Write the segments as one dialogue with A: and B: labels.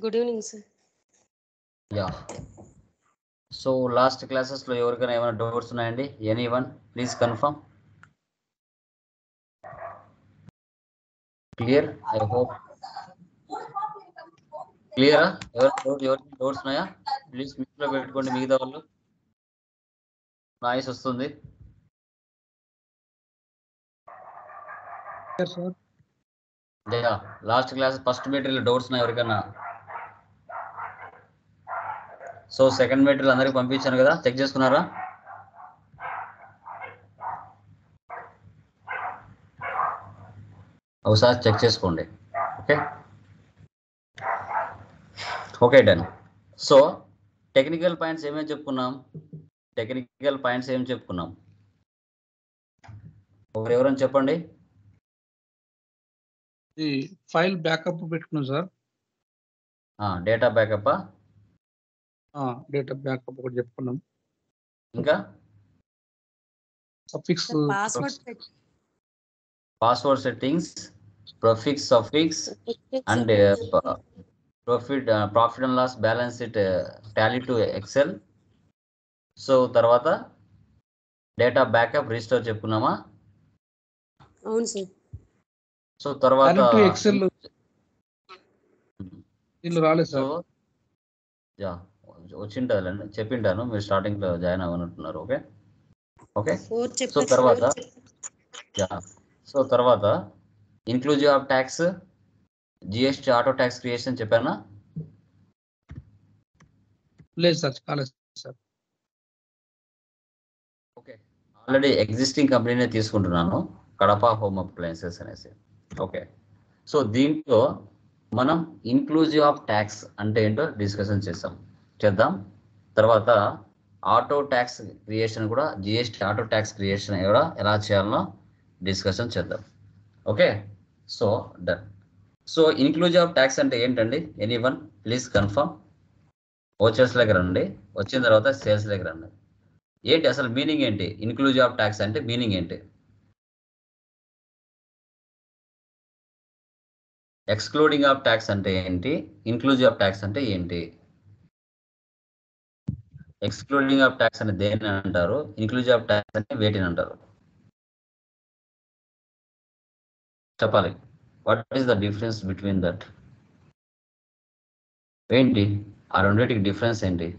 A: Good evening, sir.
B: Yeah. So last classes lo ఎవరికైనా ఏమైనా doubts ఉన్నాయండి? Anyone please confirm. Clear? I hope క్లియరా? ఎవరికి డౌట్స్ ఉన్నాయా? ప్లీజ్ మ్యూట్లో పెట్టుకోండి మిగతా వాళ్ళు. నాయిస్ వస్తుంది. Last class first material doubts ఉన్నాయి ఎవరికైనా? సో సెకండ్ మెటీరియల్ అందరికి పంపించాను కదా, చెక్ చేసుకున్నారా? ఒకసారి చెక్ చేసుకోండి. Okay done. So technical points ఏమేమి చెప్పుకున్నాం? ఎవరైనా చెప్పండి.
C: ఫైల్ బ్యాకప్ పెట్టుకున్నాం sir.
B: Data backup,
C: data backup ఒకటి చెప్పుకున్నాం.
B: ఇంకా
C: suffix,
B: password settings, prefix, suffix and profit and loss balance sheet tally to Excel. So తర్వాత డేటా బ్యాకప్ రిస్టోర్ చెప్పుకున్నామా?
A: అవును సార్.
B: సో తర్వాత
C: ఎక్సెల్ రాలేదు సార్.
B: వచ్చింటారులేండి, చెప్పింటాను, మీరు స్టార్టింగ్ లో జాయిన్ అవ్వనంటున్నారు. ఓకే. సో తర్వాత inclusive of tax, GST auto tax creation చెప్పానా?
C: లేదు సార్, కాలేదు సార్.
B: ఓకే, ఆల్రెడీ ఎగ్జిస్టింగ్ కంపెనీనే తీసుకుంటున్నాను, కడప హోమ్ అప్లయన్సెస్ అనేసి. ఓకే, సో దీంట్లో మనం ఇన్క్లూజివ్ ఆఫ్ ట్యాక్స్ అంటే ఏంటో డిస్కషన్ చేద్దాం. తర్వాత ఆటో ట్యాక్స్ క్రియేషన్ కూడా, జిఎస్టీ ఆటో ట్యాక్స్ క్రియేషన్ కూడా ఎలా చేయాలో డిస్కషన్ చేద్దాం. Okay, so done. So inclusive of tax అంటే ఏంటండి? Anyone please confirm. ఓచర్స్ దగ్గర రండి, వచ్చిన తర్వాత సేల్స్ దగ్గర రండి. ఏంటి అసలు మీనింగ్ ఏంటి? ఇన్క్లూజివ్ ఆఫ్ ట్యాక్స్ అంటే మీనింగ్ ఏంటి? ఎక్స్క్లూడింగ్ ఆఫ్ ట్యాక్స్ అంటే ఏంటి? ఇన్క్లూజివ్ ఆఫ్ ట్యాక్స్ అంటే ఏంటి? ఎక్స్క్లూడింగ్ ఆఫ్ ట్యాక్స్ అంటే దేని అంటారు? ఇన్క్లూజివ్ ఆఫ్ ట్యాక్స్ అంటే వేటిని అంటారు? చెప్పాలి. What is the difference between that? ఏంటి ఆ రెండింటికి డిఫరెన్స్ ఏంటి?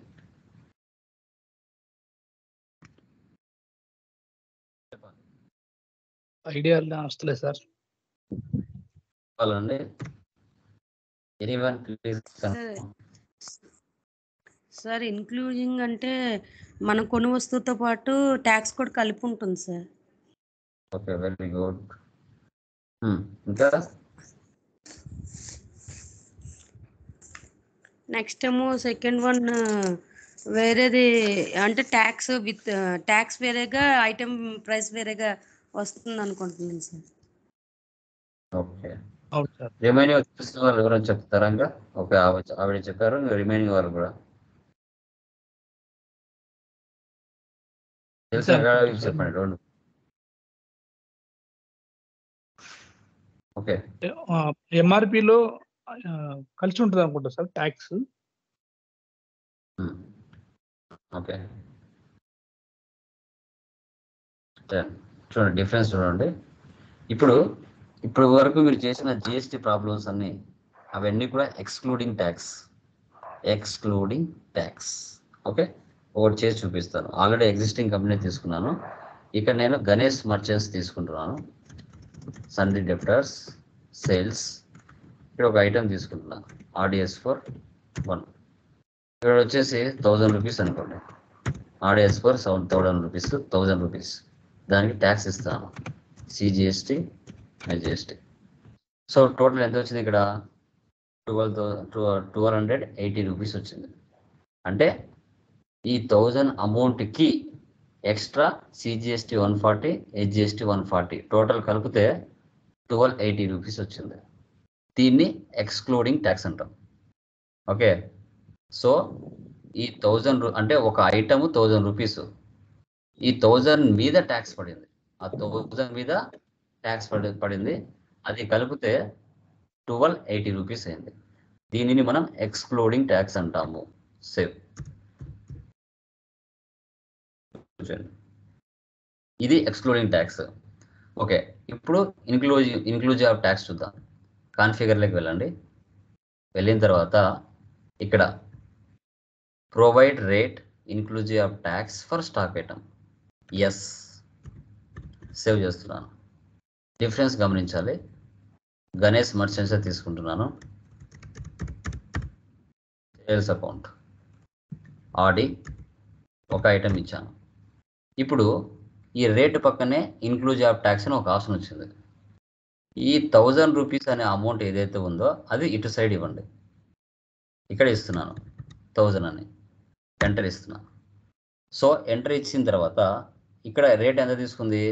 C: ఐడియా వస్తలేదు సార్.
B: చెప్పాలండి. Anyone please.
A: సార్, ఇన్క్లూజింగ్ అంటే మనం కొను వస్తువుతో పాటు ట్యాక్స్ కూడా కలిపి ఉంటుంది సార్.
B: Okay, very good. ఇంకా
A: నెక్స్ట్ ఏమో సెకండ్ వన్ వేరేది, అంటే ట్యాక్స్ విత్ ట్యాక్స్ వేరేగా, ఐటమ్ ప్రైస్ వేరేగా వస్తుంది అనుకుంటున్నాను సార్.
B: ఓకే,
C: అవును సార్.
B: రిమైనింగ్ వచ్చేసిన వాళ్ళు ఎవరైనా చెప్తారా? ఇంకా ఓకే, ఆవిడ చెప్పారు, రిమైనింగ్ వాళ్ళు కూడా చెప్పండి. రెండు. ఓకే,
C: ఎంఆర్పిలో కలిసి ఉంటుంది అనుకుంటా సార్ ట్యాక్స్.
B: ఓకే, చూడండి డిఫరెన్స్ చూడండి. ఇప్పుడు వరకు మీరు చేసిన జిఎస్టీ ప్రాబ్లమ్స్ అన్ని అవన్నీ కూడా ఎక్స్క్లూడింగ్ ట్యాక్స్. ఓకే, ఒకటి చేసి చూపిస్తాను. ఆల్రెడీ ఎగ్జిస్టింగ్ కంపెనీ తీసుకున్నాను. ఇక్కడ నేను గణేష్ మర్చెంట్స్ తీసుకుంటున్నాను. సన్రీ డెప్టర్స్, సేల్స్. ఇక్కడ ఒక ఐటమ్ తీసుకుంటున్నాను, ఆర్డిఎస్ ఫర్ 1. ఇక్కడ వచ్చేసి 1000 రూపీస్ అనుకోండి. RDS for 1000 rupees, 1000 rupees. దానికి ట్యాక్స్ ఇస్తాను, సిజిఎస్టీ, ఐజిఎస్టీ. సో టోటల్ ఎంత వచ్చింది? ఇక్కడ 1280 రూపీస్ వచ్చింది. అంటే ఈ 1000 అమౌంట్కి ఎక్స్ట్రా సిజిఎస్టీ 140, హెచ్జిఎస్టీ 140, టోటల్ కలిపితే 1280 రూపీస్ వచ్చింది. దీన్ని ఎక్స్క్లూడింగ్ ట్యాక్స్ అంటాం. ఓకే, సో ఈ 1000 అంటే ఒక ఐటమ్ 1000 రూపీస్, ఈ 1000 మీద ట్యాక్స్ పడింది, ఆ 1000 మీద ట్యాక్స్ పడింది. అది కలిపితే 1280 రూపీస్ అయింది. దీనిని మనం ఎక్స్క్లూడింగ్ ట్యాక్స్ అంటాము. సేవ్. ఇది ఎక్స్క్లూడింగ్ ట్యాక్స్. ఓకే, ఇప్పుడు ఇన్క్లూజివ్ ఆఫ్ ట్యాక్స్ చూద్దాం. కాన్ఫిగర్లోకి వెళ్ళండి. వెళ్ళిన తర్వాత ఇక్కడ provide rate inclusive of tax for stock item. Yes, save చేస్తున్నాను. డిఫరెన్స్ గమనించాలి. గణేష్ మర్చెంట్స్ తీసుకుంటున్నాను. సేల్స్ అకౌంట్ ఆడి ఒక ఐటమ్ ఇచ్చాను. ఇప్పుడు ఈ రేటు పక్కనే ఇన్క్లూజివ్ ఆఫ్ ట్యాక్స్ అని ఒక ఆప్షన్ వచ్చింది. ఈ 1000 రూపీస్ అనే అమౌంట్ ఏదైతే ఉందో అది ఇటు సైడ్ ఇవ్వండి. ఇక్కడ ఇస్తున్నాను 1000 అని. ఎంటర్ ఇస్తున్నాను. సో ఎంటర్ ఇచ్చిన తర్వాత ఇక్కడ రేట్ ఎంత తీసుకుంది?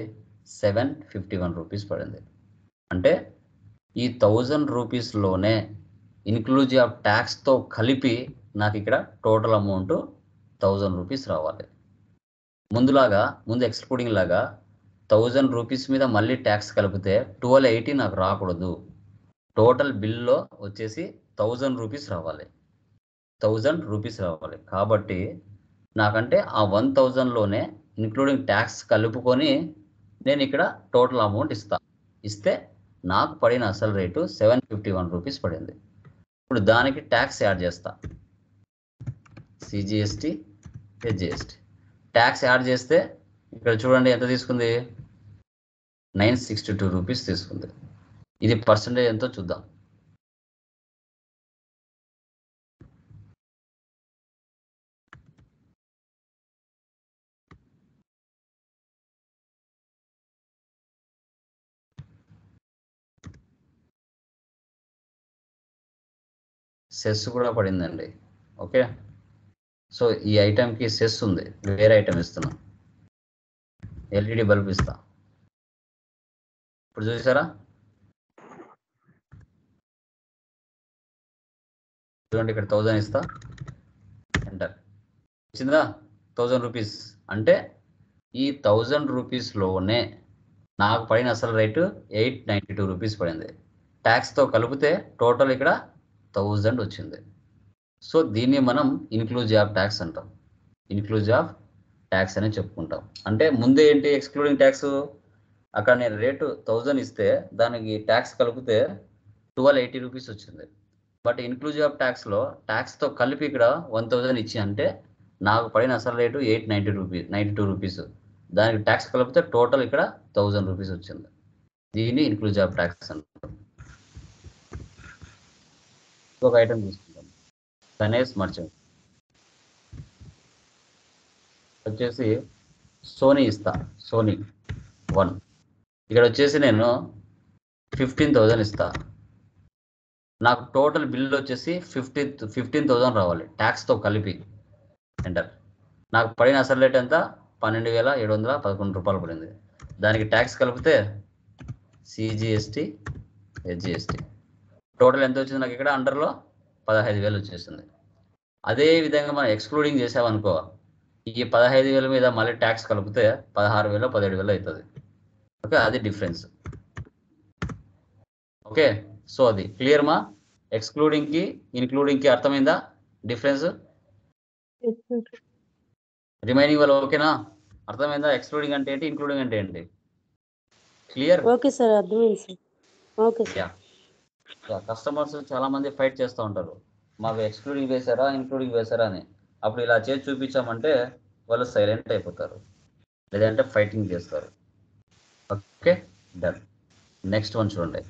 B: 751 రూపీస్ పడింది. అంటే ఈ 1000 రూపీస్లోనే ఇన్క్లూజివ్ ఆఫ్ ట్యాక్స్తో కలిపి నాకు ఇక్కడ టోటల్ అమౌంట్ 1000 రూపీస్ రావాలి. ముందు ఎక్స్క్లూడింగ్ లాగా 1000 రూపీస్ మీద మళ్ళీ ట్యాక్స్ కలిపితే 1280 నాకు రాకూడదు. టోటల్ బిల్లో వచ్చేసి 1000 రూపీస్ రావాలి. 1000 రూపీస్ రావాలి. కాబట్టి నాకంటే ఆ 1000లోనే ఇన్క్లూడింగ్ ట్యాక్స్ కలుపుకొని నేను ఇక్కడ టోటల్ అమౌంట్ ఇస్తే నాకు పడిన అసలు రేటు 751 రూపీస్ పడింది. ఇప్పుడు దానికి ట్యాక్స్ యాడ్ చేస్తా. సిజిఎస్టీ, హెచ్జిఎస్టీ ట్యాక్స్ యాడ్ చేస్తే ఇక్కడ చూడండి ఎంత తీసుకుంది? 962 రూపీస్ తీసుకుంది. ఇది పర్సంటేజ్ ఎంతో చూద్దాం. సెస్ కూడా పడిందండి. ఓకే, సో ఈ ఐటెంకి సెస్ ఉంది. వేరే ఐటెం ఇస్తున్నాం. ఎల్ఈడి బల్బ్ ఇస్తా. ఇప్పుడు చూసారా? చూడండి, ఇక్కడ 1000 ఇస్తా. ఎంటర్ ఇచ్చిందా? 1000 రూపీస్. అంటే ఈ 1000 రూపీస్లోనే నాకు పడిన అసలు రేటు 892 రూపీస్ పడింది. ట్యాక్స్తో కలిపితే టోటల్ ఇక్కడ 1000 వచ్చింది. సో దీన్ని మనం ఇన్క్లూజివ్ ఆఫ్ ట్యాక్స్ అంటాం. ఇన్క్లూజివ్ ఆఫ్ ట్యాక్స్ అని చెప్పుకుంటాం. అంటే ముందే ఏంటి ఎక్స్క్లూడింగ్ ట్యాక్స్? అక్కడ నేను రేటు 1000 ఇస్తే దానికి ట్యాక్స్ కలిపితే 1280 రూపీస్ వచ్చింది. బట్ ఇన్క్లూజివ్ ఆఫ్ ట్యాక్స్లో ట్యాక్స్తో కలిపి ఇక్కడ 1000 ఇచ్చి అంటే నాకు పడిన అసలు రేటు 892 రూపీస్. దానికి ట్యాక్స్ కలిపితే టోటల్ ఇక్కడ 1000 రూపీస్ వచ్చింది. దీన్ని ఇన్క్లూజివ్ ఆఫ్ ట్యాక్స్ అంటాం. ఒక ఐటమ్ తీసుకుంటాం. గణేష్ మర్చెంట్ వచ్చేసి సోనీ ఇస్తా. సోనీ 1. ఇక్కడ వచ్చేసి నేను 15,000 ఇస్తా. నాకు టోటల్ బిల్లు వచ్చేసి 15,000 రావాలి ట్యాక్స్తో కలిపి. ఎంటర్. నాకు పడిన అసలు రేట్ ఎంత? 12,711 రూపాయలు పడింది. దానికి ట్యాక్స్ కలిపితే సిజిఎస్టీ, హెచ్జిఎస్టీ టోటల్ ఎంత వచ్చింది? నాకు ఇక్కడ అండర్లో 15,000 వచ్చేసింది. అదే విధంగా మనం ఎక్స్క్లూడింగ్ చేసామనుకో, ఈ 15,000 మీద మళ్ళీ ట్యాక్స్ కలిపితే 16,000, 17,000 అవుతుంది. ఓకే, అది డిఫరెన్స్. ఓకే, సో అది క్లియర్ మా? ఎక్స్క్లూడింగ్కి ఇన్క్లూడింగ్కి అర్థమైందా డిఫరెన్స్? రిమైనింగ్ వాళ్ళు ఓకేనా? అర్థమైందా? ఎక్స్క్లూడింగ్ అంటే ఏంటి, ఇన్క్లూడింగ్ అంటే ఏంటి? క్లియర్?
A: ఓకే సార్, అర్థమైంది సార్. Okay sir.
B: కస్టమర్స్ చాలా మంది ఫైట్ చేస్తూ ఉంటారు, మాకు ఎక్స్క్లూడింగ్ వేశారా ఇన్క్లూడింగ్ వేశారా అని. అప్పుడు ఇలా చేసి చూపించామంటే వాళ్ళు సైలెంట్ అయిపోతారు, లేదంటే ఫైటింగ్ చేస్తారు. Okay, done. నెక్స్ట్ వన్ చూడండి.